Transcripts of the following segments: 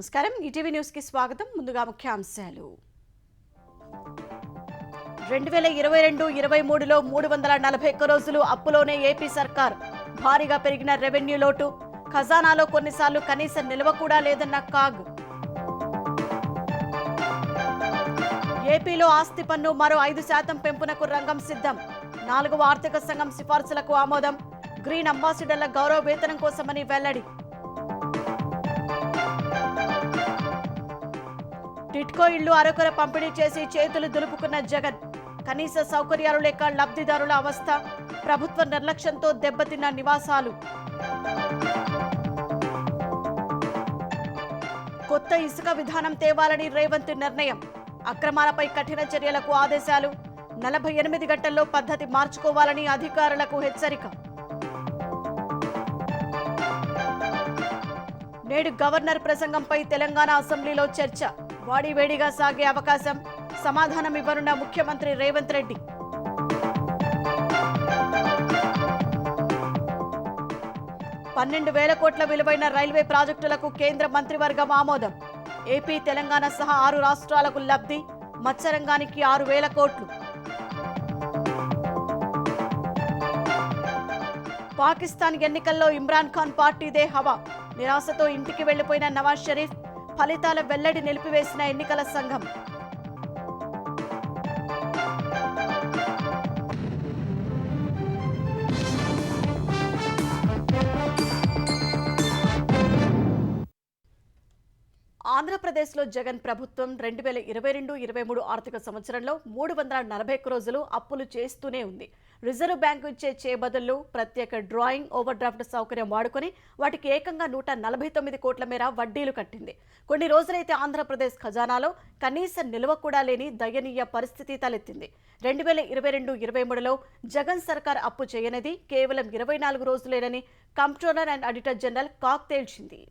నమస్కారం ETV news కి స్వాగతం. ముందుగా ముఖ్యాంశాలు. 2022-23లో 341 రోజులు అప్పులోనే ఏపీ సర్కార్. భారీగా పెరిగిన రెవెన్యూ లోటు. ఖజానాలో కొన్నిసార్లు కనీస నిల్వ కూడా లేదన్న కాగ్. ఏపీలో ఆస్తి పన్ను మరో 5% పెంపునకు రంగం సిద్ధం. 4వ ఆర్థిక సంఘం సిఫార్సులకు ఆమోదం. గ్రీన్ అంబాసిడర్ల గౌరవ వేతనం కోసమని వెల్లడి. టిట్కో ఇళ్లు అరకొర పంపిణీ చేసి చేతులు దులుపుకున్న జగన్. కనీస సౌకర్యాలు లేక లబ్ధిదారుల అవస్థ. ప్రభుత్వ నిర్లక్ష్యంతో దెబ్బతిన్న నివాసాలు. కొత్త ఇసుక విధానం తేవాలని రేవంత్ నిర్ణయం. అక్రమాలపై కఠిన చర్యలకు ఆదేశాలు. 48 గంటల్లో పద్ధతి మార్చుకోవాలని అధికారులకు హెచ్చరిక. నేడు గవర్నర్ ప్రసంగంపై తెలంగాణ అసెంబ్లీలో చర్చ. వాడివేడిగా సాగే అవకాశం. సమాధానం ఇవ్వనున్న ముఖ్యమంత్రి రేవంత్ రెడ్డి. ₹12,000 కోట్ల విలువైన రైల్వే ప్రాజెక్టులకు కేంద్ర మంత్రివర్గం ఆమోదం. ఏపీ, తెలంగాణ సహా 6 రాష్ట్రాలకు లబ్ధి. మత్స్యరంగానికి 6,000 కోట్లు. పాకిస్తాన్ ఎన్నికల్లో ఇమ్రాన్ ఖాన్ పార్టీదే హవా. నిరాశతో ఇంటికి వెళ్లిపోయిన నవాజ్ షరీఫ్. ఫలితాల వెల్లడి నిలిపివేసిన ఎన్నికల సంఘం. ఆంధ్రప్రదేశ్లో జగన్ ప్రభుత్వం 2022-23 ఆర్థిక సంవత్సరంలో 341 రోజులు అప్పులు చేస్తూనే ఉంది. రిజర్వ్ బ్యాంకు ఇచ్చే చేబదులు, ప్రత్యేక డ్రాయింగ్, ఓవర్ డ్రాఫ్ట్ సౌకర్యం వాడుకొని వాటికి ఏకంగా 149 కోట్ల మేర వడ్డీలు కట్టింది. కొన్ని రోజులైతే ఆంధ్రప్రదేశ్ ఖజానాలో కనీస నిల్వ కూడా లేని దయనీయ పరిస్థితి తలెత్తింది. 2022-23లో జగన్ సర్కార్ అప్పు చేయనిది కేవలం 24 రోజులేనని comptroller and auditor general CAG తేల్చింది.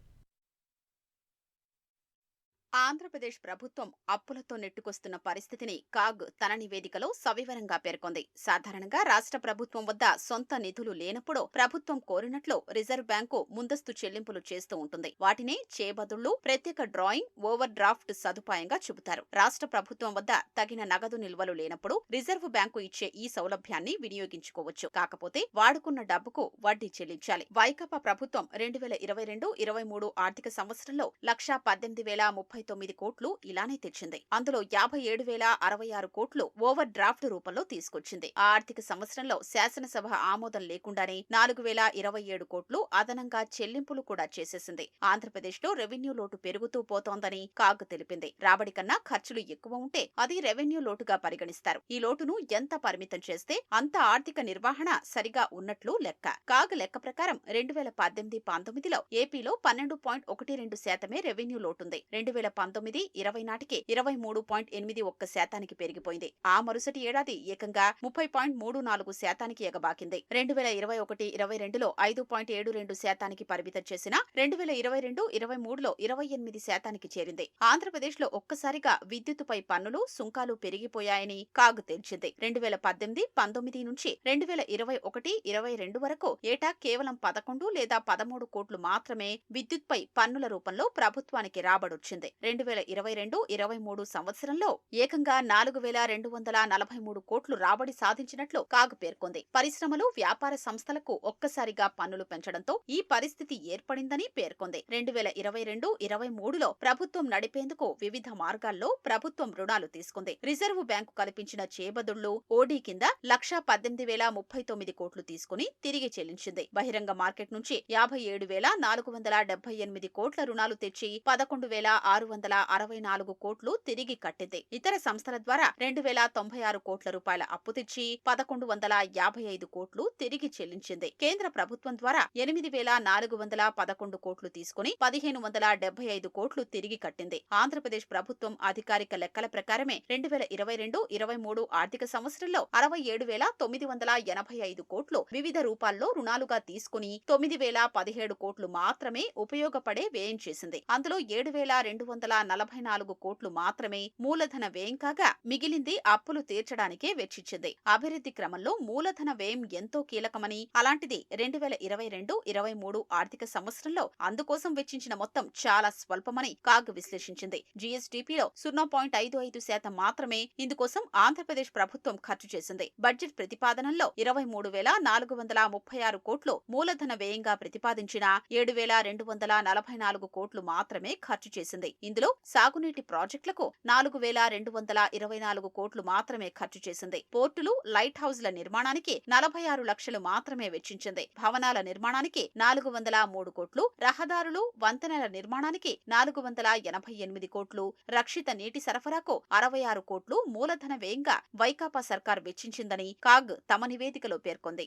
ఆంధ్రప్రదేశ్ ప్రభుత్వం అప్పులతో నెట్టుకొస్తున్న పరిస్థితిని కాగ్ తన నివేదికలో సవివరంగా పేర్కొంది. సాధారణంగా రాష్ట్ర ప్రభుత్వం వద్ద సొంత నిధులు లేనప్పుడు ప్రభుత్వం కోరినట్లు రిజర్వ్ బ్యాంకు ముందస్తు చెల్లింపులు చేస్తూ ఉంటుంది. వాటినే చేబదుళ్లు, ప్రత్యేక డ్రాయింగ్, ఓవర్ డ్రాఫ్ట్ సదుపాయంగా చెబుతారు. రాష్ట్ర ప్రభుత్వం వద్ద తగిన నగదు నిల్వలు లేనప్పుడు రిజర్వ్ బ్యాంకు ఇచ్చే ఈ సౌలభ్యాన్ని వినియోగించుకోవచ్చు. కాకపోతే వాడుకున్న డబ్బుకు వడ్డీ చెల్లించాలి. వైకాపా ప్రభుత్వం 2022-23 ఆర్థిక సంవత్సరంలో 1,18,039 కోట్లు ఇలానే తెచ్చింది. అందులో 57,066 కోట్లు ఓవర్ డ్రాఫ్ట్ రూపంలో తీసుకొచ్చింది. ఆ ఆర్థిక సంవత్సరంలో శాసనసభ ఆమోదం లేకుండానే 4,027 కోట్లు అదనంగా చెల్లింపులు కూడా చేసేసింది. ఆంధ్రప్రదేశ్ లో రెవెన్యూ లోటు పెరుగుతూ పోతోందని కాగ్ తెలిపింది. రాబడి కన్నా ఖర్చులు ఎక్కువ ఉంటే అది రెవెన్యూ లోటుగా పరిగణిస్తారు. ఈ లోటును ఎంత పరిమితం చేస్తే అంత ఆర్థిక నిర్వహణ సరిగా ఉన్నట్లు లెక్క. కాగ్ లెక్క ప్రకారం 2018-19లో ఏపీలో 12.12% రెవెన్యూ లోటుంది. 2019-20 నాటికి 23.81% పెరిగిపోయింది. ఆ మరుసటి ఏడాది ఏకంగా 30.34% ఎగబాకింది. 2021-22లో 5.72% పరిమితం చేసిన 2022-23లో 28% చేరింది. ఆంధ్రప్రదేశ్ లో ఒక్కసారిగా విద్యుత్తుపై పన్నులు, సుంకాలు పెరిగిపోయాయని కాగ్ తేల్చింది. 2018-19 నుంచి 2021-22 వరకు ఏటా కేవలం 11 లేదా 13 కోట్లు మాత్రమే విద్యుత్పై పన్నుల రూపంలో ప్రభుత్వానికి రాబడొచ్చింది. 2022-23 సంవత్సరంలో ఏకంగా 4,243 కోట్లు రాబడి సాధించినట్లు కాగ్ పేర్కొంది. పరిశ్రమలు, వ్యాపార సంస్థలకు ఒక్కసారిగా పన్నులు పెంచడంతో ఈ పరిస్థితి ఏర్పడిందని పేర్కొంది. 2022-23లో ప్రభుత్వం నడిపేందుకు వివిధ మార్గాల్లో ప్రభుత్వం రుణాలు తీసుకుంది. రిజర్వ్ బ్యాంకు కల్పించిన చేబదుళ్లు, ఓడీ కింద 1,18,039 కోట్లు తీసుకుని తిరిగి చెల్లించింది. బహిరంగ మార్కెట్ నుంచి 57,478 కోట్ల రుణాలు తెచ్చి 11,664 కోట్లు తిరిగి కట్టింది. ఇతర సంస్థల ద్వారా 2,096 కోట్ల రూపాయల అప్పు తెచ్చి 1,155 కోట్లు తిరిగి చెల్లించింది. కేంద్ర ప్రభుత్వం ద్వారా 8,411 కోట్లు తీసుకుని 1,575 కోట్లు తిరిగి కట్టింది. ఆంధ్రప్రదేశ్ ప్రభుత్వం అధికారిక లెక్కల ప్రకారమే 2022-23 ఆర్థిక సంవత్సరంలో 67,985 కోట్లు వివిధ రూపాల్లో రుణాలుగా తీసుకుని 9,017 కోట్లు మాత్రమే ఉపయోగపడే వ్యయం చేసింది. అందులో 7,200 444 కోట్లు మాత్రమే మూలధన వ్యయం కాగా మిగిలింది అప్పులు తీర్చడానికే వెచ్చించింది. అభివృద్ధి క్రమంలో మూలధన వ్యయం ఎంతో కీలకమని, అలాంటిది 2022-23 ఆర్థిక సంవత్సరంలో అందుకోసం వెచ్చించిన మొత్తం చాలా స్వల్పమని కాగ్ విశ్లేషించింది. జీఎస్డీపీలో 0.55% మాత్రమే ఇందుకోసం ఆంధ్రప్రదేశ్ ప్రభుత్వం ఖర్చు చేసింది. బడ్జెట్ ప్రతిపాదనల్లో 23,436 కోట్లు మూలధన వ్యయంగా ప్రతిపాదించిన 7,244 కోట్లు మాత్రమే ఖర్చు చేసింది. ఇందులో సాగునీటి ప్రాజెక్టులకు 4,224 కోట్లు మాత్రమే ఖర్చు చేసింది. పోర్టులు, లైట్ హౌజ్ల నిర్మాణానికి 46 లక్షలు మాత్రమే వెచ్చించింది. భవనాల నిర్మాణానికి 403 కోట్లు, రహదారులు, వంతెనల నిర్మాణానికి 488 కోట్లు, రక్షిత నీటి సరఫరాకు 66 కోట్లు మూలధన వ్యయంగా వైకాపా సర్కార్ వెచ్చించిందని కాగ్ తమ నివేదికలో పేర్కొంది.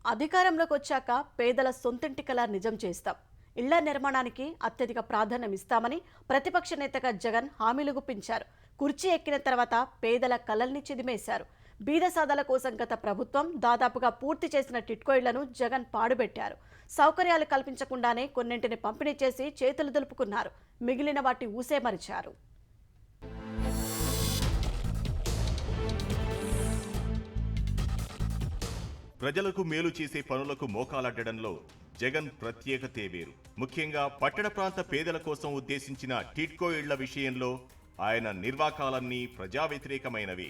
అధికారంలోకి వచ్చాక పేదల సొంతింటి కల నిజం చేస్తాం, ఇళ్ల నిర్మాణానికి అత్యధిక ప్రాధాన్యం ఇస్తామని ప్రతిపక్ష నేతగా జగన్ హామీలు గుప్పించారు. కుర్చీ ఎక్కిన తర్వాత పేదల కలల్ని చిదిమేశారు. బీదసాదాల కోసం గత ప్రభుత్వం దాదాపుగా పూర్తి చేసిన టిట్కో ఇళ్లను జగన్ పాడుబెట్టారు. సౌకర్యాలు కల్పించకుండానే కొన్నింటిని పంపిణీ చేసి చేతులు దులుపుకున్నారు. మిగిలిన వాటి ఊసే మరిచారు. ప్రజలకు మేలు చేసే పనులకు మోకాలడ్డడంలో జగన్ ప్రత్యేకతే వేరు. ముఖ్యంగా పట్టణ ప్రాంత పేదల కోసం ఉద్దేశించిన టిట్కో ఇళ్ల విషయంలో ఆయన నిర్వాకాలన్నీ ప్రజా వ్యతిరేకమైనవి.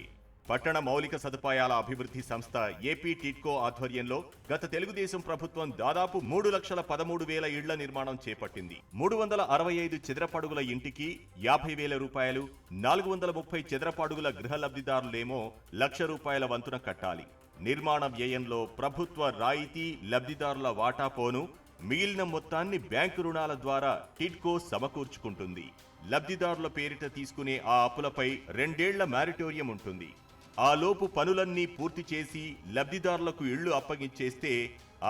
పట్టణ మౌలిక సదుపాయాల అభివృద్ధి సంస్థ ఏపీ టిట్కో ఆధ్వర్యంలో గత తెలుగుదేశం ప్రభుత్వం దాదాపు 3,13,000 ఇళ్ల నిర్మాణం చేపట్టింది. 365 చదరపడుగుల ఇంటికి 50,000 రూపాయలు, 430 చదరపడుగుల గృహ లబ్ధిదారులేమో ₹1,00,000 వంతున కట్టాలి. నిర్మాణ వ్యయంలో ప్రభుత్వ రాయితీ, లబ్ధిదారుల వాటా పోను మిగిలిన మొత్తాన్ని బ్యాంకు రుణాల ద్వారా టిట్కో సమకూర్చుకుంటుంది. లబ్ధిదారుల పేరిట తీసుకునే ఆ అప్పులపై 2 ఏళ్ల మారిటోరియం ఉంటుంది. ఆ లోపు పనులన్నీ పూర్తి చేసి లబ్ధిదారులకు ఇళ్లు అప్పగించేస్తే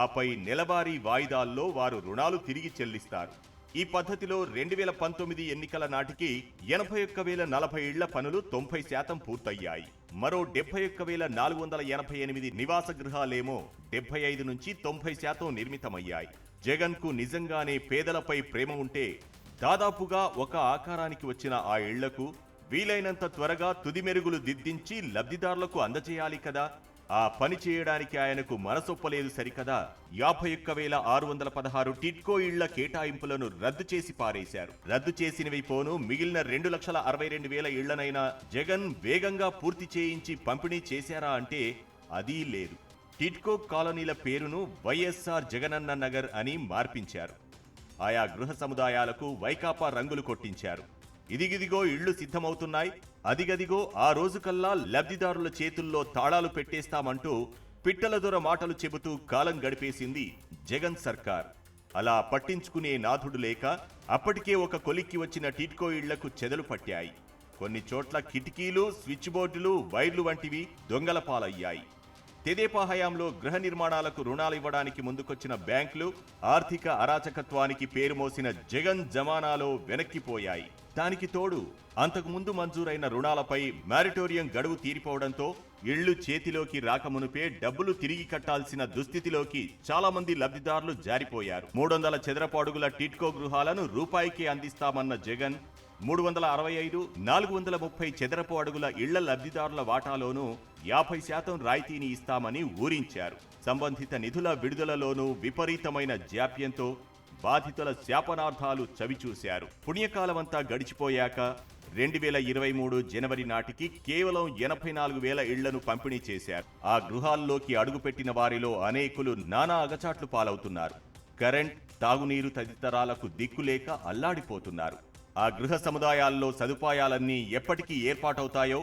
ఆపై నెలవారీ వాయిదాల్లో వారు రుణాలు తిరిగి చెల్లిస్తారు. ఈ పద్ధతిలో 2019 ఎన్నికల నాటికి 81,040 ఇళ్ల పనులు 90% పూర్తయ్యాయి. మరో 71,488 నివాస గృహాలేమో 75 నుంచి 90% నిర్మితమయ్యాయి. జగన్ కు నిజంగానే పేదలపై ప్రేమ ఉంటే దాదాపుగా ఒక ఆకారానికి వచ్చిన ఆ ఇళ్లకు వీలైనంత త్వరగా తుది మెరుగులు దిద్దించి లబ్ధిదారులకు అందజేయాలి కదా. ఆ పని చేయడానికి ఆయనకు మనసొప్పలేదు సరికదా. 51,616 టిట్కో ఇళ్ల కేటాయింపులను రద్దు చేసి పారేశారు. రద్దు చేసినవి పోను మిగిలిన 2,62,000 ఇళ్లనైనా జగన్ వేగంగా పూర్తి చేయించి పంపిణీ చేశారా అంటే అదీ లేదు. టిట్కో కాలనీల పేరును వైఎస్ఆర్ జగనన్న నగర్ అని మార్పించారు. ఆయా గృహ సముదాయాలకు వైకాపా రంగులు కొట్టించారు. ఇదిగిదిగో ఇళ్లు సిద్ధమవుతున్నాయి, అదిగదిగో ఆ రోజుకల్లా లబ్ధిదారుల చేతుల్లో తాళాలు పెట్టేస్తామంటూ పిట్టల దొర మాటలు చెబుతూ కాలం గడిపేసింది జగన్ సర్కార్. అలా పట్టించుకునే నాథుడు లేక అప్పటికే ఒక కొలిక్కి వచ్చిన టిట్కో ఇళ్లకు చెదలు పట్టాయి. కొన్ని చోట్ల కిటికీలు, స్విచ్ బోర్డులు, వైర్లు వంటివి దొంగల పాలయ్యాయి. తెదేపా హయాంలో గృహ నిర్మాణాలకు రుణాలు ఇవ్వడానికి ముందుకొచ్చిన బ్యాంకులు ఆర్థిక అరాచకత్వానికి పేరు మోసిన జగన్ జమానాలో వెనక్కిపోయాయి. దానికి తోడు అంతకుముందు మంజూరైన రుణాలపై మారిటోరియం గడువు తీరిపోవడంతో ఇళ్లు చేతిలోకి రాకమునుపే డబ్బులు తిరిగి కట్టాల్సిన దుస్థితిలోకి చాలా మంది లబ్ధిదారులు జారిపోయారు. 300 చదరపు అడుగుల టిట్కో గృహాలను రూపాయికే అందిస్తామన్న జగన్ 365, 430 చదరపు అడుగుల ఇళ్ల లబ్ధిదారుల వాటాలోనూ 50% రాయితీని ఇస్తామని ఊరించారు. సంబంధిత నిధుల విడుదలలోనూ విపరీతమైన జాప్యంతో బాధితుల శాపనార్థాలు చవిచూశారు. పుణ్యకాలమంతా గడిచిపోయాక 2023 జనవరి నాటికి కేవలం 84,000 ఇళ్లను పంపిణీ చేశారు. ఆ గృహాల్లోకి అడుగుపెట్టిన వారిలో అనేకులు నానా అగచాట్లు పాలవుతున్నారు. కరెంట్, తాగునీరు తదితరాలకు దిక్కులేక అల్లాడిపోతున్నారు. ఆ గృహ సముదాయాల్లో సదుపాయాలన్నీ ఎప్పటికీ ఏర్పాటవుతాయో,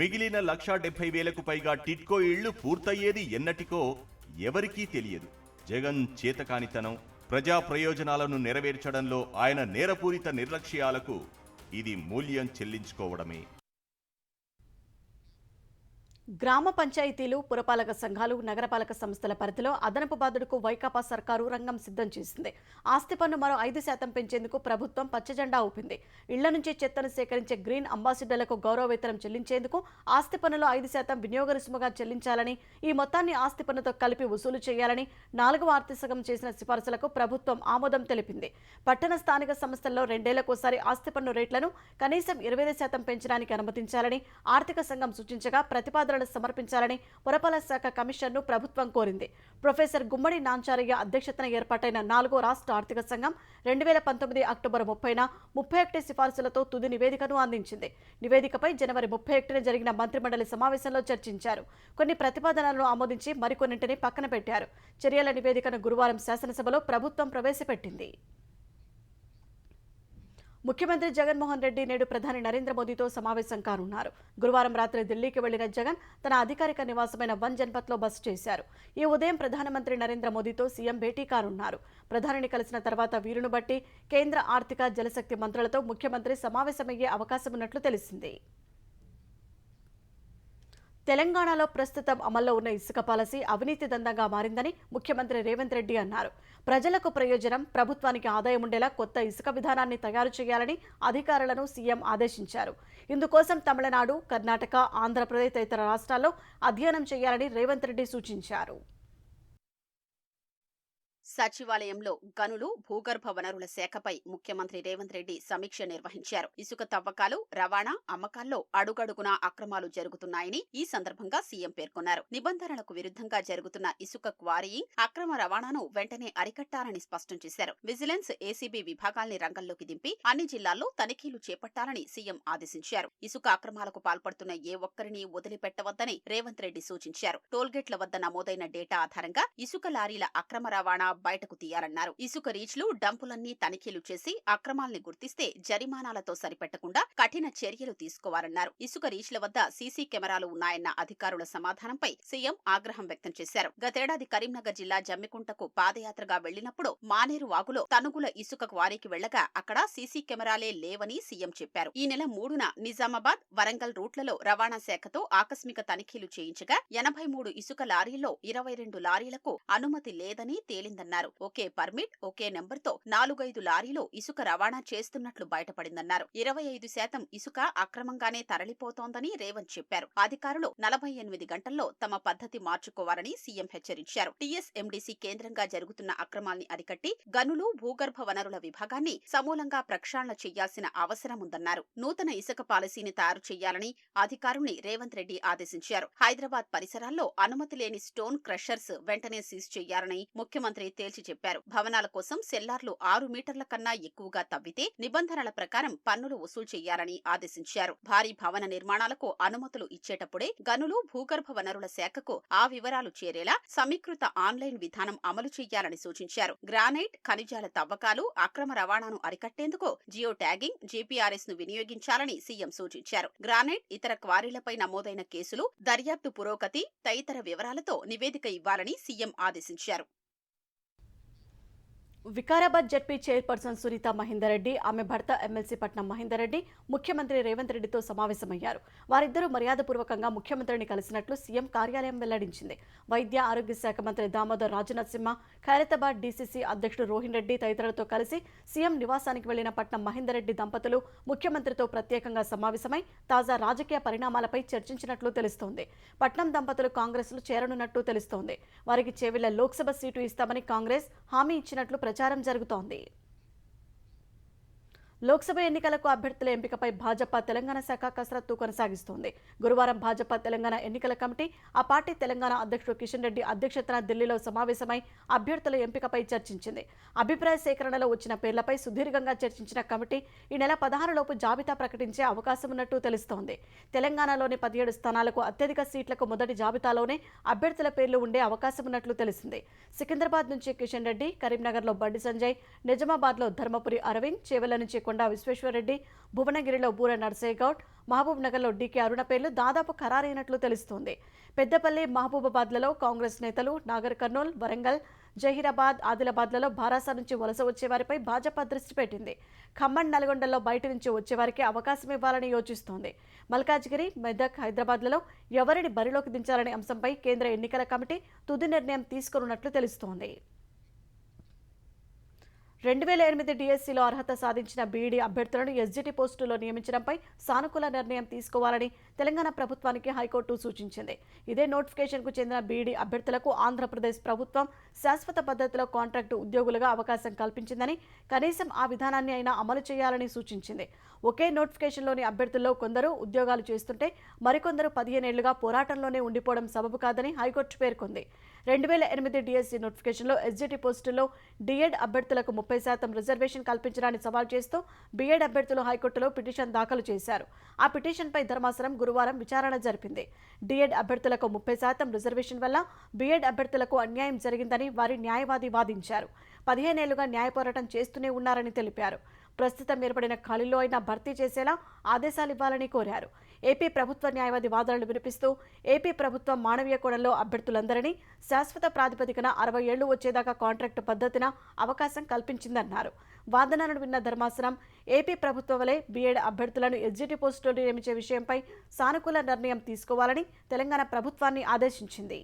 మిగిలిన 170,000కు పైగా టిట్కో ఇళ్లు పూర్తయ్యేది ఎన్నటికో ఎవరికీ తెలియదు. జగన్ చేతకానితనం, ప్రజా ప్రయోజనాలను నెరవేర్చడంలో ఆయన నేరపూరిత నిర్లక్ష్యాలకు ఇది మూల్యం చెల్లించుకోవడమే. గ్రామ పంచాయతీలు, పురపాలక సంఘాలు, నగరపాలక సంస్థల పరిధిలో అదనపు బాధుడుకు వైకాపా సర్కారు రంగం సిద్ధం చేసింది. ఆస్తి పన్ను మరో 5% పెంచేందుకు ప్రభుత్వం పచ్చజెండా ఊపింది. ఇళ్ల నుంచి చెత్తను సేకరించే గ్రీన్ అంబాసిడర్లకు గౌరవ వేతనం చెల్లించేందుకు ఆస్తి పన్నులో 5% వినియోగ రుసుముగా చెల్లించాలని, ఈ మొత్తాన్ని ఆస్తి పన్నుతో కలిపి వసూలు చేయాలని 4వ ఆర్థిక సంఘం చేసిన సిఫార్సులకు ప్రభుత్వం ఆమోదం తెలిపింది. పట్టణ స్థానిక సంస్థల్లో 2 ఏళ్లకోసారి ఆస్తి పన్ను రేట్లను కనీసం 25% పెంచడానికి అనుమతించాలని ఆర్థిక సంఘం సూచించగా ప్రతిపాదనలు సమర్పించాలని పురపాలక శాఖ కమిషన్ను ప్రభుత్వం కోరింది. ప్రొఫెసర్ గుమ్మడి నాంచారయ్య అధ్యక్షతన ఏర్పాటైన 4వ రాష్ట్ర ఆర్థిక సంఘం 2019 అక్టోబర్ 30న 31 సిఫార్సులతో తుది నివేదికను అందించింది. నివేదికపై జనవరి 31న జరిగిన మంత్రిమండలి సమావేశంలో చర్చించారు. కొన్ని ప్రతిపాదనలను ఆమోదించి మరికొన్నింటిని పక్కన పెట్టారు. చర్యల నివేదికను గురువారం శాసనసభలో ప్రభుత్వం ప్రవేశపెట్టింది. ముఖ్యమంత్రి జగన్మోహన్ రెడ్డి నేడు ప్రధాని నరేంద్ర మోదీతో సమావేశం కానున్నారు. గురువారం రాత్రి ఢిల్లీకి వెళ్లిన జగన్ తన అధికారిక నివాసమైన వన్ జన్పథ్లో బస చేశారు. ఈ ఉదయం ప్రధానమంత్రి నరేంద్ర మోదీతో సీఎం భేటీ కానున్నారు. ప్రధానిని కలిసిన తర్వాత వీరును బట్టి కేంద్ర ఆర్థిక, జలశక్తి మంత్రులతో ముఖ్యమంత్రి సమావేశమయ్యే అవకాశం ఉన్నట్లు తెలిసింది. తెలంగాణలో ప్రస్తుతం అమల్లో ఉన్న ఇసుక పాలసీ అవినీతి దందంగా మారిందని ముఖ్యమంత్రి రేవంత్ రెడ్డి అన్నారు. ప్రజలకు ప్రయోజనం, ప్రభుత్వానికి ఆదాయం ఉండేలా కొత్త ఇసుక విధానాన్ని తయారు చేయాలని అధికారులను సీఎం ఆదేశించారు. ఇందుకోసం తమిళనాడు, కర్ణాటక, ఆంధ్రప్రదేశ్ తదితర రాష్ట్రాల్లో అధ్యయనం చేయాలని రేవంత్ రెడ్డి సూచించారు. సచివాలయంలో గనులు, భూగర్భ వనరుల శాఖపై ముఖ్యమంత్రి రేవంత్ రెడ్డి సమీక్ష నిర్వహించారు. ఇసుక తవ్వకాలు, రవాణా, అమ్మకాల్లో అడుగడుగునా అక్రమాలు జరుగుతున్నాయని ఈ సందర్భంగా సీఎం పేర్కొన్నారు. నిబంధనలకు విరుద్ధంగా జరుగుతున్న ఇసుక క్వారీయింగ్, అక్రమ రవాణాను వెంటనే అరికట్టాలని స్పష్టం చేశారు. విజిలెన్స్, ఏసీబీ విభాగాల్ని రంగంలోకి దింపి అన్ని జిల్లాల్లో తనిఖీలు చేపట్టాలని సీఎం ఆదేశించారు. ఇసుక అక్రమాలకు పాల్పడుతున్న ఏ ఒక్కరిని వదిలిపెట్టవద్దని రేవంత్ రెడ్డి సూచించారు. టోల్గేట్ల వద్ద నమోదైన డేటా ఆధారంగా ఇసుక లారీల అక్రమ రవాణా బయటకు తీయాలన్నారు. ఇసుక రీచ్లు, డంపులన్నీ తనిఖీలు చేసి అక్రమాల్ని గుర్తిస్తే జరిమానాలతో సరిపెట్టకుండా కఠిన చర్యలు తీసుకోవాలన్నారు. ఇసుక రీచ్ల వద్ద సీసీ కెమెరాలు ఉన్నాయన్న అధికారుల సమాధానంపై సీఎం ఆగ్రహం వ్యక్తం చేశారు. గతేడాది కరీంనగర్ జిల్లా జమ్మికుంటకు పాదయాత్రగా వెళ్లినప్పుడు మానేరు వాగులో తనుగుల ఇసుక క్వారీకి వెళ్లగా అక్కడ సీసీ కెమెరాలే లేవని సీఎం చెప్పారు. ఈ నెల 3న నిజామాబాద్, వరంగల్ రూట్లలో రవాణా శాఖతో ఆకస్మిక తనిఖీలు చేయించగా 83 ఇసుక లారీల్లో 22 లారీలకు అనుమతి లేదని తేలిందన్నారు. ఒకే పర్మిట్, ఒకే నెంబర్తో 4-5 లారీలు ఇసుక రవాణా చేస్తున్నట్లు బయటపడిందన్నారు. 25% ఇసుక అక్రమంగానే తరలిపోతోందని రేవంత్ చెప్పారు. అధికారులు 48 గంటల్లో తమ పద్ధతి మార్చుకోవాలని సీఎం హెచ్చరించారు. టీఎస్ఎండీసీ కేంద్రంగా జరుగుతున్న అక్రమాల్ని అరికట్టి గనులు, భూగర్భ వనరుల విభాగాన్ని సమూలంగా ప్రక్షాళన చేయాల్సిన అవసరముందన్నారు. నూతన ఇసుక పాలసీని తయారు చేయాలని అధికారుల్ని రేవంత్ రెడ్డి ఆదేశించారు. హైదరాబాద్ పరిసరాల్లో అనుమతి లేని స్టోన్ క్రషర్స్ వెంటనే సీజ్ చేయాలని ముఖ్యమంత్రి తేల్చి చెప్పారు. భవనాల కోసం సెల్లార్లు 6 మీటర్ల కన్నా ఎక్కువగా తవ్వితే నిబంధనల ప్రకారం పన్నులు వసూలు చేయాలని ఆదేశించారు. భారీ భవన నిర్మాణాలకు అనుమతులు ఇచ్చేటప్పుడే గనులు, భూగర్భ వనరుల శాఖకు ఆ వివరాలు చేరేలా సమీకృత ఆన్లైన్ విధానం అమలు చేయాలని సూచించారు. గ్రానైట్, ఖనిజాల తవ్వకాలు, అక్రమ రవాణాను అరికట్టేందుకు జియో ట్యాగింగ్, జీపీఆర్ఎస్ ను వినియోగించాలని సీఎం సూచించారు. గ్రానైట్, ఇతర క్వారీలపై నమోదైన కేసులు, దర్యాప్తు పురోగతి తదితర వివరాలతో నివేదిక ఇవ్వాలని సీఎం ఆదేశించారు. వికారాబాద్ జడ్పీ చైర్పర్సన్ సునీత మహేందర్ రెడ్డి, ఆమె భర్త ఎమ్మెల్సీ పట్నం మహేందర్ రెడ్డి ముఖ్యమంత్రి రేవంత్ రెడ్డితో సమావేశమయ్యారు. వారిద్దరూ మర్యాదపూర్వకంగా ముఖ్యమంత్రిని కలిసినట్లు సీఎం కార్యాలయం వెల్లడించింది. వైద్య ఆరోగ్య శాఖ మంత్రి దామోదర్ రాజనరసింహ, ఖైరతాబాద్ డీసీసీ అధ్యక్షుడు రోహిన్ రెడ్డి తదితరులతో కలిసి సీఎం నివాసానికి వెళ్లిన పట్నం మహేందర్ రెడ్డి దంపతులు ముఖ్యమంత్రితో ప్రత్యేకంగా సమావేశమై తాజా రాజకీయ పరిణామాలపై చర్చించినట్లు తెలుస్తోంది. పట్నం దంపతులు కాంగ్రెస్లో చేరనున్నట్టు తెలుస్తోంది. వారికి చేవెళ్ల లోక్సభ సీటు ఇస్తామని కాంగ్రెస్ హామీ ఇచ్చినట్లు ప్రచారం జరుగుతోంది. లోక్సభ ఎన్నికలకు అభ్యర్థుల ఎంపికపై భాజపా తెలంగాణ శాఖ కసరత్తు కొనసాగిస్తోంది. గురువారం భాజపా తెలంగాణ ఎన్నికల కమిటీ, ఆ పార్టీ తెలంగాణ అధ్యక్షుడు కిషన్ రెడ్డి అధ్యక్షతన ఢిల్లీలో సమావేశమై అభ్యర్థుల ఎంపికపై చర్చించింది. అభిప్రాయ సేకరణలో వచ్చిన పేర్లపై సుదీర్ఘంగా చర్చించిన కమిటీ ఈ నెల 16 లోపు జాబితా ప్రకటించే అవకాశం ఉన్నట్టు తెలుస్తోంది. తెలంగాణలోని 17 స్థానాలకు అత్యధిక సీట్లకు మొదటి జాబితాలోనే అభ్యర్థుల పేర్లు ఉండే అవకాశం ఉన్నట్లు తెలిసింది. సికింద్రాబాద్ నుంచి కిషన్ రెడ్డి, కరీంనగర్లో బండి సంజయ్, నిజామాబాద్లో ధర్మపురి అరవింద్, చేవెళ్ల నుంచి కొండా విశ్వేశ్వరరెడ్డి, భువనగిరిలో బూర నర్సయ్య గౌడ్, మహబూబ్ నగర్లో డీకే అరుణ పేర్లు దాదాపు ఖరారైనట్లు తెలుస్తోంది. పెద్దపల్లి, మహబూబాబాద్లలో కాంగ్రెస్ నేతలు నాగర్ కర్నూల్, వరంగల్, జహీరాబాద్, ఆదిలాబాద్లలో భారాస నుంచి వలస వచ్చే వారిపై భాజపా దృష్టి పెట్టింది. ఖమ్మం, నల్గొండలో బయట నుంచి వచ్చేవారికి అవకాశం ఇవ్వాలని యోచిస్తోంది. మల్కాజ్గిరి, మెదక్, హైదరాబాద్లలో ఎవరిని బరిలోకి దించాలనే అంశంపై కేంద్ర ఎన్నికల కమిటీ తుది నిర్ణయం తీసుకోనున్నట్లు తెలుస్తోంది. 2008 డిఎస్సిలో అర్హత సాధించిన బీఈడీ అభ్యర్థులను ఎస్జిటి పోస్టులో నియమించడంపై సానుకూల నిర్ణయం తీసుకోవాలని తెలంగాణ ప్రభుత్వానికి హైకోర్టు సూచించింది. ఇదే నోటిఫికేషన్కు చెందిన బీఈడీ అభ్యర్థులకు ఆంధ్రప్రదేశ్ ప్రభుత్వం శాశ్వత పద్ధతిలో కాంట్రాక్టు ఉద్యోగులుగా అవకాశం కల్పించిందని, కనీసం ఆ విధానాన్ని అయినా అమలు చేయాలని సూచించింది. ఒకే నోటిఫికేషన్లోని అభ్యర్థుల్లో కొందరు ఉద్యోగాలు చేస్తుంటే మరికొందరు 15 ఏళ్లుగా పోరాటంలోనే ఉండిపోవడం సబబు కాదని హైకోర్టు పేర్కొంది. 2008 డిఎస్సి నోటిఫికేషన్లో ఎస్జిటి పోస్టుల్లో డిఎడ్ అభ్యర్థులకు 30% రిజర్వేషన్ కల్పించడాన్ని సవాల్ చేస్తూ బీఎడ్ అభ్యర్థులు హైకోర్టులో పిటిషన్ దాఖలు చేశారు. ఆ పిటిషన్పై ధర్మాసనం గురువారం విచారణ జరిపింది. డిఎడ్ అభ్యర్థులకు 30% రిజర్వేషన్ వల్ల బీఎడ్ అభ్యర్థులకు అన్యాయం జరిగిందని వారి న్యాయవాది వాదించారు. 15 ఏళ్లుగా న్యాయ పోరాటం చేస్తూనే ఉన్నారని తెలిపారు. ప్రస్తుతం ఏర్పడిన ఖాళీలో అయినా భర్తీ చేసేలా ఆదేశాలు ఇవ్వాలని కోరారు. ఏపీ ప్రభుత్వ న్యాయవాది వాదనలు వినిపిస్తూ ఏపీ ప్రభుత్వం మానవీయ కోణంలో అభ్యర్థులందరినీ శాశ్వత ప్రాతిపదికన 60 ఏళ్లు వచ్చేదాకా కాంట్రాక్టు పద్ధతిన అవకాశం కల్పించిందన్నారు. వాదనలను విన్న ధర్మాసనం ఏపీ ప్రభుత్వం వలె బీఎడ్ అభ్యర్థులను ఎస్జిటి పోస్టులో నియమించే విషయంపై సానుకూల నిర్ణయం తీసుకోవాలని తెలంగాణ ప్రభుత్వాన్ని ఆదేశించింది.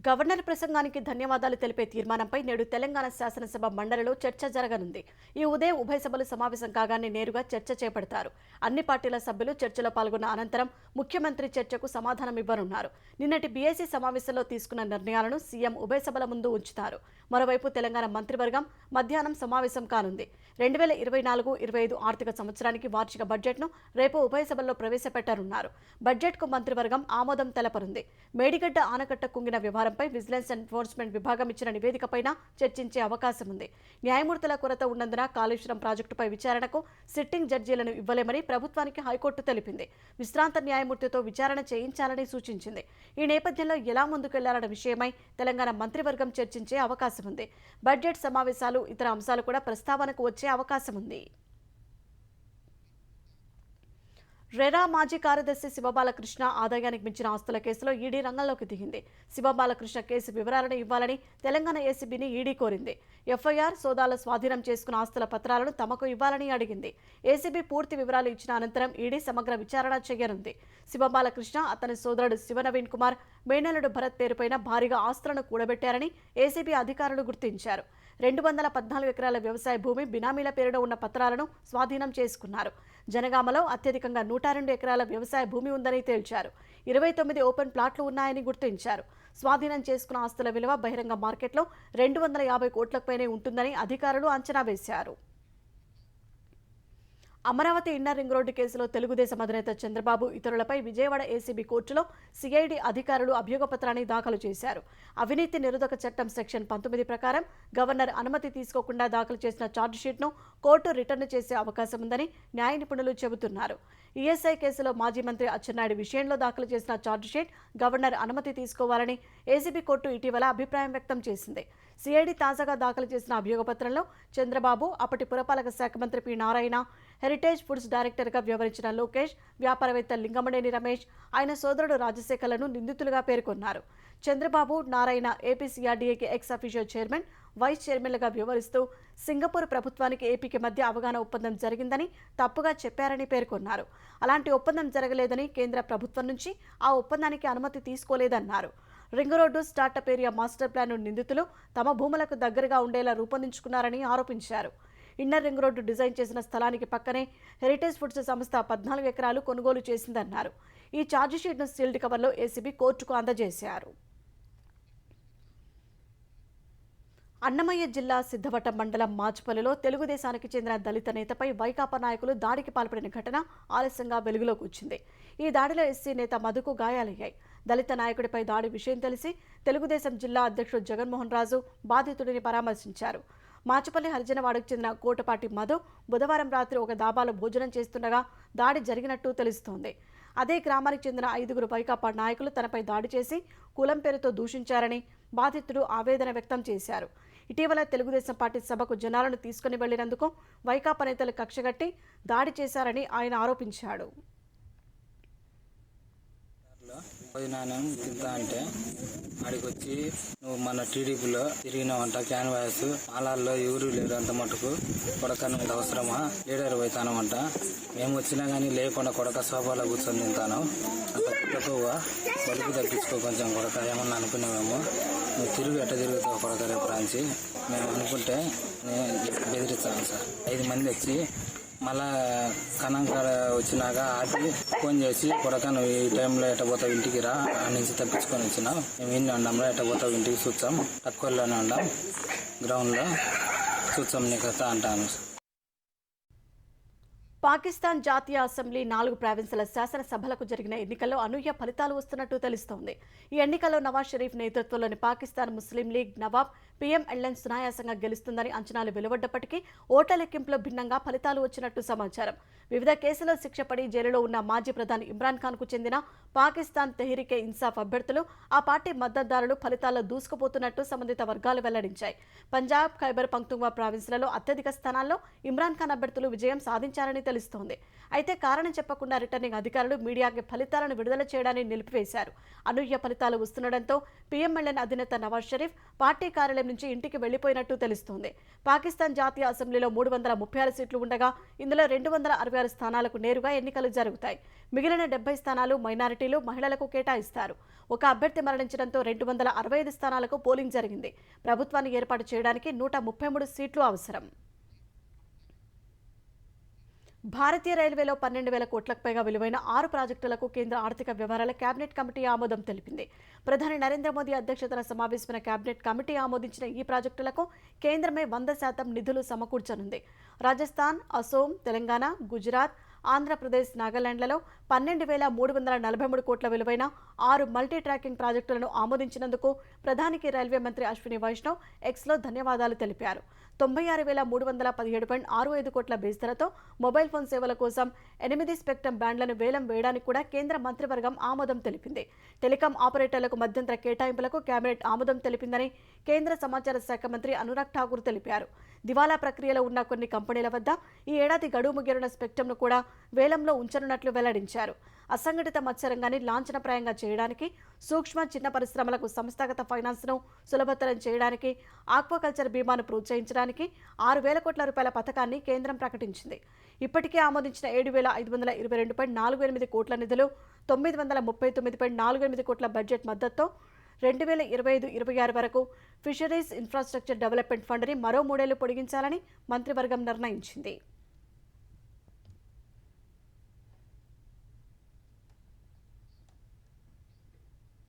గవర్నర్ ప్రసంగానికి ధన్యవాదాలు తెలిపే తీర్మానంపై నేడు తెలంగాణ శాసనసభ మండలిలో చర్చ జరగనుంది. ఈ ఉదయం ఉభయ సభలు సమావేశం కాగానే నేరుగా చర్చ చేపడతారు. అన్ని పార్టీల సభ్యులు చర్చలో పాల్గొన్న అనంతరం ముఖ్యమంత్రి చర్చకు సమాధానం ఇవ్వనున్నారు. నిన్నటి బీఏసీ సమావేశంలో తీసుకున్న నిర్ణయాలను సీఎం ఉభయ సభల ముందు ఉంచుతారు. మరోవైపు తెలంగాణ మంత్రివర్గం మధ్యాహ్నం సమావేశం కానుంది. 2024-25 ఆర్థిక సంవత్సరానికి వార్షిక బడ్జెట్ను రేపు ఉభయ సభల్లో ప్రవేశపెట్టనున్నారు. బడ్జెట్కు మంత్రివర్గం ఆమోదం తెలపనుంది. మేడిగడ్డ ఆనకట్ట కుంగిన వ్యవహారంపై విజిలెన్స్ ఎన్ఫోర్స్మెంట్ విభాగం ఇచ్చిన నివేదికపైన చర్చించే అవకాశం ఉంది. న్యాయమూర్తుల కొరత ఉన్నందున కాళేశ్వరం ప్రాజెక్టుపై విచారణకు సిట్టింగ్ జడ్జీలను ఇవ్వలేమని ప్రభుత్వానికి హైకోర్టు తెలిపింది. విశ్రాంత న్యాయమూర్తితో విచారణ చేయించాలని సూచించింది. ఈ నేపథ్యంలో ఎలా ముందుకెళ్లాలన్న విషయమై తెలంగాణ మంత్రివర్గం చర్చించే అవకాశం ఉంది. బడ్జెట్ సమావేశాలు, ఇతర అంశాలు కూడా ప్రస్తావనకు వచ్చే అవకాశం ఉంది. రెరా మాజీ కార్యదర్శి శివబాలకృష్ణ ఆదాయానికి మించిన ఆస్తుల కేసులో ఈడీ రంగంలోకి దిగింది. శివబాలకృష్ణ కేసు వివరాలను ఇవ్వాలని తెలంగాణ ఏసీబీని ఈడీ కోరింది. ఎఫ్ఐఆర్ సోదాల స్వాధీనం చేసుకున్న ఆస్తుల పత్రాలను తమకు ఇవ్వాలని అడిగింది. ఏసీబీ పూర్తి వివరాలు ఇచ్చిన అనంతరం ఈడీ సమగ్ర విచారణ చేయనుంది. శివబాలకృష్ణ, అతని సోదరుడు శివనవీన్ కుమార్, మేనల్లుడు భరత్ పేరుపైన భారీగా ఆస్తులను కూడబెట్టారని ఏసీబీ అధికారులు గుర్తించారు. 214 ఎకరాల వ్యవసాయ భూమి బినామీల పేరున ఉన్న పత్రాలను స్వాధీనం చేసుకున్నారు. జనగామలో అత్యధికంగా 102 ఎకరాల వ్యవసాయ భూమి ఉందని తేల్చారు. 29 ఓపెన్ ప్లాట్లు ఉన్నాయని గుర్తించారు. స్వాధీనం చేసుకున్న ఆస్తుల విలువ బహిరంగ మార్కెట్లో 250 కోట్లపైనే ఉంటుందని అధికారులు అంచనా వేశారు. అమరావతి ఇన్నర్ రింగ్ రోడ్డు కేసులో తెలుగుదేశం అధినేత చంద్రబాబు, ఇతరులపై విజయవాడ ఏసీబీ కోర్టులో సిఐడి అధికారులు అభియోగపత్రాన్ని దాఖలు చేశారు. అవినీతి నిరోధక చట్టం సెక్షన్ 19 ప్రకారం గవర్నర్ అనుమతి తీసుకోకుండా దాఖలు చేసిన ఛార్జిషీట్ను కోర్టు రిటర్న్ చేసే అవకాశం ఉందని న్యాయ నిపుణులు చెబుతున్నారు. ఈఎస్ఐ కేసులో మాజీ మంత్రి అచ్చెన్నాయుడు విషయంలో దాఖలు చేసిన ఛార్జిషీట్ గవర్నర్ అనుమతి తీసుకోవాలని ఏసీబీ కోర్టు ఇటీవల అభిప్రాయం వ్యక్తం చేసింది. సిఐడి తాజాగా దాఖలు చేసిన అభియోగపత్రంలో చంద్రబాబు, అప్పటి పురపాలక శాఖ మంత్రి పి నారాయణ, హెరిటేజ్ ఫుడ్స్ డైరెక్టర్గా వ్యవహరించిన లోకేష్, వ్యాపారవేత్త లింగమనేని రమేష్, ఆయన సోదరుడు రాజశేఖర్లను నిందితులుగా పేర్కొన్నారు. చంద్రబాబు, నారాయణ ఏపీసీఆర్డీఏకి ఎక్స్ అఫీషియో చైర్మన్, వైస్ చైర్మన్లుగా వ్యవహరిస్తూ సింగపూర్ ప్రభుత్వానికి ఏపీకి మధ్య అవగాహన ఒప్పందం జరిగిందని తప్పుగా చెప్పారని పేర్కొన్నారు. అలాంటి ఒప్పందం జరగలేదని, కేంద్ర ప్రభుత్వం నుంచి ఆ ఒప్పందానికి అనుమతి తీసుకోలేదన్నారు. Ring road startup area master plan నిందితులు తమ భూములకు దగ్గరగా ఉండేలా రూపొందించుకున్నారని ఆరోపించారు. ఇన్నర్ రింగ్ రోడ్డు డిజైన్ చేసిన స్థలానికి పక్కనే హెరిటేజ్ ఫుడ్స్ సంస్థ 14 ఎకరాలు కొనుగోలు చేసిందన్నారు. ఈ ఛార్జిషీట్ను సీల్డ్ కవర్లో ఏసీబీ కోర్టుకు అందజేశారు. అన్నమయ్య జిల్లా సిద్ధవటం మండలం మాచిపల్లిలో తెలుగుదేశానికి చెందిన దళిత నేతపై వైకాపా నాయకులు దాడికి పాల్పడిన ఘటన ఆలస్యంగా వెలుగులోకి వచ్చింది. ఈ దాడిలో ఎస్సీ నేత మధుకు గాయాలయ్యాయి. దళిత నాయకుడిపై దాడి విషయం తెలిసి తెలుగుదేశం జిల్లా అధ్యక్షుడు జగన్మోహన్ రాజు బాధితుడిని పరామర్శించారు. మాచిపల్లి హరిజనవాడకు చెందిన కోటపాటి మధు బుధవారం రాత్రి ఒక దాబాలో భోజనం చేస్తుండగా దాడి జరిగినట్టు తెలుస్తోంది. అదే గ్రామానికి చెందిన 5గురు వైకాపా నాయకులు తనపై దాడి చేసి కులం పేరుతో దూషించారని బాధితుడు ఆవేదన వ్యక్తం చేశారు. ఇటీవల తెలుగుదేశం పార్టీ సభకు జనాలను తీసుకుని వెళ్లినందుకు వైకాపా నేతలు కక్షగట్టి దాడి చేశారని ఆయన ఆరోపించాడు. భోజనం తింటా అంటే ఆడికి వచ్చి నువ్వు మన టీడీపీలో తిరిగినావంట క్యాన్వాస్ మాలాల్లో ఎవరు లేరు అంత మటుకు కొడక నువ్వు అవసరమా లీడర్ పోతానమంట మేము వచ్చినా కానీ లేకుండా కొడక సోఫాలో కూర్చొని తింటాను అంత ఎక్కువ బడుకు తగ్గించుకో కొంచెం కొడక ఏమన్నా అనుకున్నామేమో నువ్వు ఎట్ట తిరుగుతావు కొడక రేపు రాంచి మేము అనుకుంటే బెదిరిస్తాను సార్ 5 మంది వచ్చి మళ్ళా కనంకాడ వచ్చినాక ఆపి ఫోన్ చేసి కొడక నువ్వు ఈ టైంలో ఎట్ట పోతావు ఇంటికి రా ఆ నుంచి తప్పించుకొని వచ్చినావు మేము ఇన్ని ఉండంలో ఎట్ట పోతావు ఇంటికి చూస్తాం తక్కువలోనే ఉండాం గ్రౌండ్లో చూస్తాం నీకు వస్తా అంటాను. పాకిస్తాన్ జాతీయ అసెంబ్లీ 4 ప్రావిన్సుల శాసనసభలకు జరిగిన ఎన్నికల్లో అనూహ్య ఫలితాలు వస్తున్నట్టు తెలుస్తోంది. ఈ ఎన్నికల్లో నవాజ్ షరీఫ్ నేతృత్వంలోని పాకిస్తాన్ ముస్లిం లీగ్ నవాబ్ PMLN సునాయాసంగా గెలుస్తుందని అంచనాలు వెలువడ్డప్పటికీ ఓట్ల లెక్కింపులో భిన్నంగా ఫలితాలు వచ్చినట్టు సమాచారం. వివిధ కేసుల్లో శిక్ష పడి జైలులో ఉన్న మాజీ ప్రధాని ఇమ్రాన్ ఖాన్కు చెందిన పాకిస్తాన్ తెహ్రీకే ఇన్సాఫ్ అభ్యర్థులు ఆ పార్టీ మద్దతుదారులు ఫలితాల్లో దూసుకుపోతున్నట్టు సంబంధిత వర్గాలు వెల్లడించాయి. పంజాబ్, ఖైబర్ పఖ్తుంఖ్వా ప్రావిన్సులలో అత్యధిక స్థానాల్లో ఇమ్రాన్ ఖాన్ అభ్యర్థులు విజయం సాధించారని తెలుస్తోంది. అయితే కారణం చెప్పకుండా రిటర్నింగ్ అధికారులు మీడియాకి ఫలితాలను విడుదల చేయడాన్ని నిలిపివేశారు. అనూహ్య ఫలితాలు వస్తుండటంతో PMLN అధినేత నవాజ్ షరీఫ్ పార్టీ కార్యాలయం నుంచి ఇంటికి వెళ్లిపోయినట్టు తెలుస్తోంది. పాకిస్తాన్ జాతీయ అసెంబ్లీలో 336 సీట్లు ఉండగా ఇందులో 266 స్థానాలకు నేరుగా ఎన్నికలు జరుగుతాయి. మిగిలిన 70 స్థానాలు మైనారిటీలు, మహిళలకు కేటాయిస్తారు. ఒక అభ్యర్థి మరణించడంతో 265 స్థానాలకు పోలింగ్ జరిగింది. ప్రభుత్వాన్ని ఏర్పాటు చేయడానికి 133 సీట్లు అవసరం. భారతీయ రైల్వేలో 12,000 కోట్లకు పైగా విలువైన 6 ప్రాజెక్టులకు కేంద్ర ఆర్థిక వ్యవహారాల కేబినెట్ కమిటీ ఆమోదం తెలిపింది. ప్రధాని నరేంద్ర మోదీ అధ్యక్షతన సమావేశమైన కేబినెట్ కమిటీ ఆమోదించిన ఈ ప్రాజెక్టులకు కేంద్రమే 100% నిధులు సమకూర్చనుంది. రాజస్థాన్, అసోం, తెలంగాణ, గుజరాత్, ఆంధ్రప్రదేశ్, నాగాలాండ్లలో 12,343 కోట్ల విలువైన 6 మల్టీ ట్రాకింగ్ ప్రాజెక్టులను ఆమోదించినందుకు ప్రధానికి రైల్వే మంత్రి అశ్విని వైష్ణవ్ ఎక్స్లో ధన్యవాదాలు తెలిపారు. 96,317.65 కోట్ల బేస్ ధరతో మొబైల్ ఫోన్ సేవల కోసం 8 స్పెక్ట్రమ్ బ్యాండ్లను వేలం వేయడానికి కూడా కేంద్ర మంత్రివర్గం ఆమోదం తెలిపింది. టెలికాం ఆపరేటర్లకు మధ్యంతర కేటాయింపులకు కేబినెట్ ఆమోదం తెలిపిందని కేంద్ర సమాచార శాఖ మంత్రి అనురాగ్ ఠాకూర్ తెలిపారు. దివాలా ప్రక్రియలో ఉన్న కొన్ని కంపెనీల వద్ద ఈ ఏడాది గడువు ముగిరిన స్పెక్ట్రమ్ను కూడా వేలంలో ఉంచనున్నట్లు వెల్లడించారు. అసంఘటిత మత్స్యరంగాన్ని లాంఛనప్రాయంగా చేయడానికి, సూక్ష్మ చిన్న పరిశ్రమలకు సంస్థాగత ఫైనాన్స్ను సులభతరం చేయడానికి, ఆక్వాకల్చర్ బీమాను ప్రోత్సహించడానికి 6,000 కోట్ల రూపాయల పథకాన్ని కేంద్రం ప్రకటించింది. ఇప్పటికే ఆమోదించిన 7,522.48 కోట్ల నిధులు, 939.48 కోట్ల బడ్జెట్ మద్దతుతో 2025-26 వరకు ఫిషరీస్ ఇన్ఫ్రాస్ట్రక్చర్ డెవలప్మెంట్ ఫండ్ని మరో 3 ఏళ్లు పొడిగించాలని మంత్రివర్గం నిర్ణయించింది.